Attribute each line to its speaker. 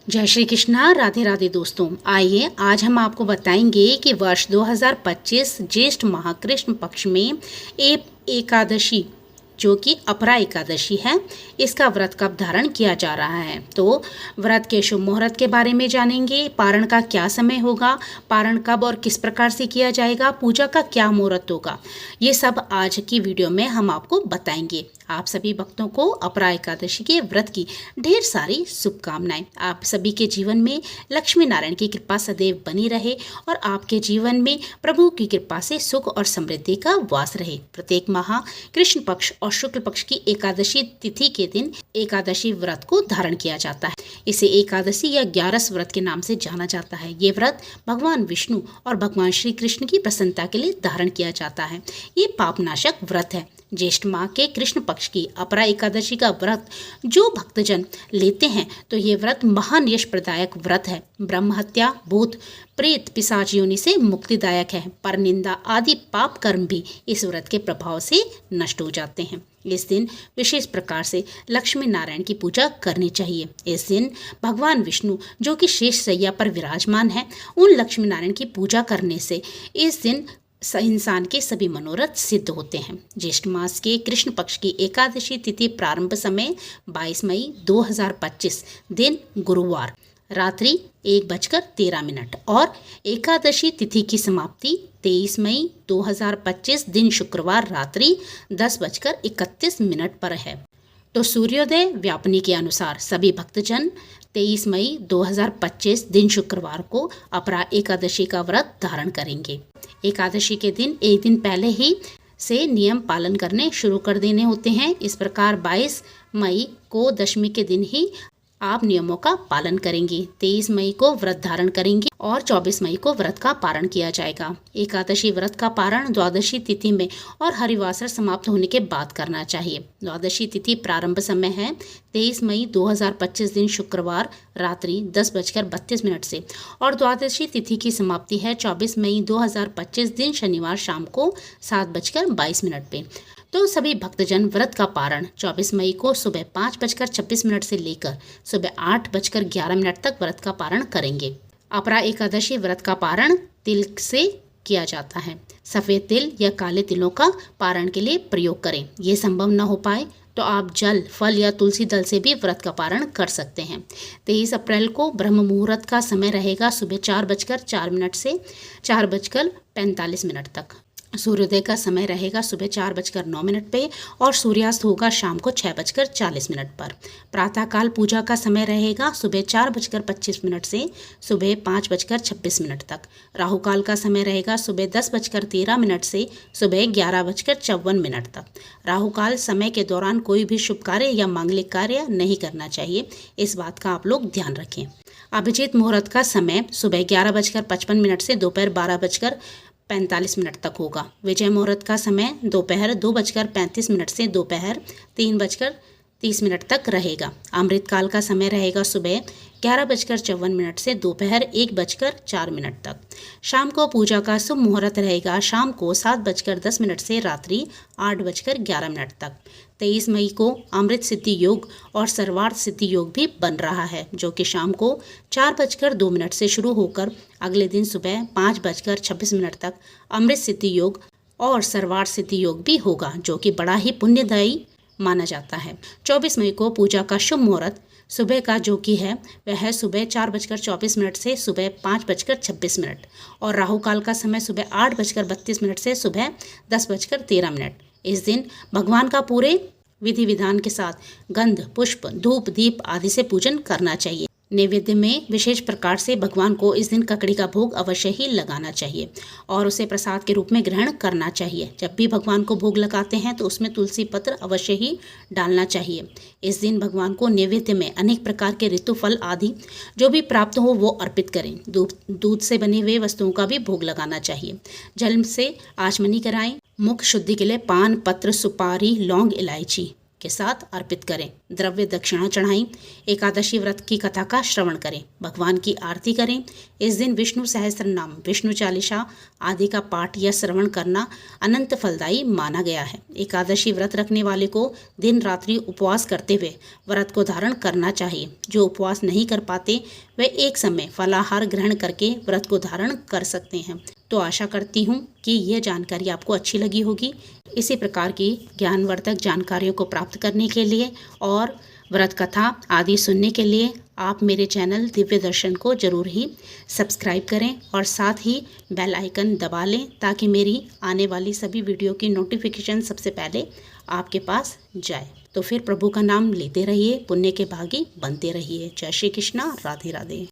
Speaker 1: जय श्री कृष्णा। राधे राधे दोस्तों, आइए आज हम आपको बताएंगे कि वर्ष 2025 ज्येष्ठ माह कृष्ण पक्ष में एकादशी जो कि अपरा एकादशी है, इसका व्रत कब धारण किया जा रहा है। तो व्रत के शुभ मुहूर्त के बारे में जानेंगे, पारण का क्या समय होगा, पारण कब और किस प्रकार से किया जाएगा, पूजा का क्या मुहूर्त होगा, ये सब आज की वीडियो में हम आपको बताएंगे। आप सभी भक्तों को अपरा एकादशी के व्रत की ढेर सारी शुभकामनाएं। आप सभी के जीवन में लक्ष्मी नारायण की कृपा सदैव बनी रहे और आपके जीवन में प्रभु की कृपा से सुख और समृद्धि का वास रहे। प्रत्येक माह कृष्ण पक्ष और शुक्ल पक्ष की एकादशी तिथि के दिन एकादशी व्रत को धारण किया जाता है। इसे एकादशी या 11 व्रत के नाम से जाना जाता है। ये व्रत भगवान विष्णु और भगवान श्री कृष्ण की प्रसन्नता के लिए धारण किया जाता है। ये पापनाशक व्रत है। ज्येष्ठ माह के कृष्ण पक्ष की अपरा एकादशी का व्रत जो भक्तजन लेते हैं तो ये व्रत महान यश प्रदायक व्रत है। ब्रह्म हत्या, भूत प्रेत पिशाच योनि से मुक्तिदायक है। पर निंदा आदि पाप कर्म भी इस व्रत के प्रभाव से नष्ट हो जाते हैं। इस दिन विशेष प्रकार से लक्ष्मी नारायण की पूजा करनी चाहिए। इस दिन भगवान विष्णु जो कि शेष शैया पर विराजमान है, उन लक्ष्मी नारायण की पूजा करने से इस दिन इंसान के सभी मनोरथ सिद्ध होते हैं। ज्येष्ठ मास के कृष्ण पक्ष की एकादशी तिथि प्रारंभ समय 22 मई 2025 दिन गुरुवार रात्रि 1:13 और एकादशी तिथि की समाप्ति 23 मई 2025 दिन शुक्रवार रात्रि 10:31 पर है। तो सूर्योदय व्यापनी के अनुसार सभी भक्तजन 23 मई 2025 दिन शुक्रवार को अपरा एकादशी का व्रत धारण करेंगे। एकादशी के दिन एक दिन पहले ही से नियम पालन करने शुरू कर देने होते हैं। इस प्रकार 22 मई को दशमी के दिन ही आप नियमों का पालन करेंगे। 23 मई को व्रत धारण करेंगे और 24 मई को व्रत का पारण किया जाएगा। एकादशी व्रत का पारण द्वादशी तिथि में और हरिवासर समाप्त होने के बाद करना चाहिए। द्वादशी तिथि प्रारंभ समय है 23 मई 2025 दिन शुक्रवार रात्रि 10:32 से और द्वादशी तिथि की समाप्ति है 24 मई 2025 दिन शनिवार शाम को 7:22 पे। तो सभी भक्तजन व्रत का पारण 24 मई को सुबह 5:26 से लेकर सुबह 8:11 तक व्रत का पारण करेंगे। अपरा एकादशी व्रत का पारण तिल से किया जाता है। सफ़ेद तिल या काले तिलों का पारण के लिए प्रयोग करें। ये संभव न हो पाए तो आप जल, फल या तुलसी दल से भी व्रत का पारण कर सकते हैं। 23 अप्रैल को ब्रह्म मुहूर्त का समय रहेगा सुबह 4:04 से 4:45 तक। सूर्योदय का समय रहेगा सुबह 4:09 पे और सूर्यास्त होगा शाम को 6:40 पर। प्रातःकाल पूजा का समय रहेगा सुबह 4:25 से सुबह 5:26 तक। राहुकाल का समय रहेगा सुबह 10:13 से सुबह 11:54 तक। राहुकाल समय के दौरान कोई भी शुभ कार्य या मांगलिक कार्य नहीं करना चाहिए, इस बात का आप लोग ध्यान रखें। अभिजीत मुहूर्त का समय सुबह 11:55 से दोपहर 12:45 तक होगा। विजय मुहूर्त का समय दोपहर 2:35 से दोपहर 3:30 तक रहेगा। अमृतकाल का समय रहेगा सुबह 11:54 से दोपहर 1:04 तक। शाम को पूजा का शुभ मुहूर्त रहेगा शाम को 7:10 से रात्रि 8:11 तक। 23 मई को अमृत सिद्धि योग और सर्वार्थ सिद्धि योग भी बन रहा है, जो कि शाम को 4:02 से शुरू होकर अगले दिन सुबह 5:26 तक अमृत सिद्धि योग और सर्वार्थ सिद्धि योग भी होगा, जो कि बड़ा ही पुण्यदायी माना जाता है। 24 मई को पूजा का शुभ मुहूर्त सुबह का जो कि है वह है सुबह 4:24 से सुबह 5:26 और राहुकाल का समय सुबह 8:32 से सुबह 10:13। इस दिन भगवान का पूरे विधि विधान के साथ गंध, पुष्प, धूप, दीप आदि से पूजन करना चाहिए। नैवेद्य में विशेष प्रकार से भगवान को इस दिन ककड़ी का भोग अवश्य ही लगाना चाहिए और उसे प्रसाद के रूप में ग्रहण करना चाहिए। जब भी भगवान को भोग लगाते हैं तो उसमें तुलसी पत्र अवश्य ही डालना चाहिए। इस दिन भगवान को नैवेद्य में अनेक प्रकार के ऋतु फल आदि जो भी प्राप्त हो वो अर्पित करें। दूध से बनी हुई वस्तुओं का भी भोग लगाना चाहिए। जल से आचमनी कराएं। मुख शुद्धि के लिए पान, पत्र, सुपारी, लौंग, इलायची के साथ अर्पित करें, द्रव्य दक्षिणा चढ़ाएं, एकादशी व्रत की कथा का श्रवण करें, भगवान की आरती करें। इस दिन विष्णु सहस्त्र नाम, विष्णु चालीसा आदि का पाठ या श्रवण करना अनंत फलदायी माना गया है। एकादशी व्रत रखने वाले को दिन रात्रि उपवास करते हुए व्रत को धारण करना चाहिए। जो उपवास नहीं कर पाते वे एक समय फलाहार ग्रहण करके व्रत को धारण कर सकते हैं। तो आशा करती हूँ कि यह जानकारी आपको अच्छी लगी होगी। इसी प्रकार की ज्ञानवर्धक जानकारियों को प्राप्त करने के लिए और व्रत कथा आदि सुनने के लिए आप मेरे चैनल दिव्य दर्शन को जरूर ही सब्सक्राइब करें और साथ ही बेल आइकन दबा लें, ताकि मेरी आने वाली सभी वीडियो की नोटिफिकेशन सबसे पहले आपके पास जाए। तो फिर प्रभु का नाम लेते रहिए, पुण्य के भागी बनते रहिए। जय श्री कृष्णा, राधे राधे।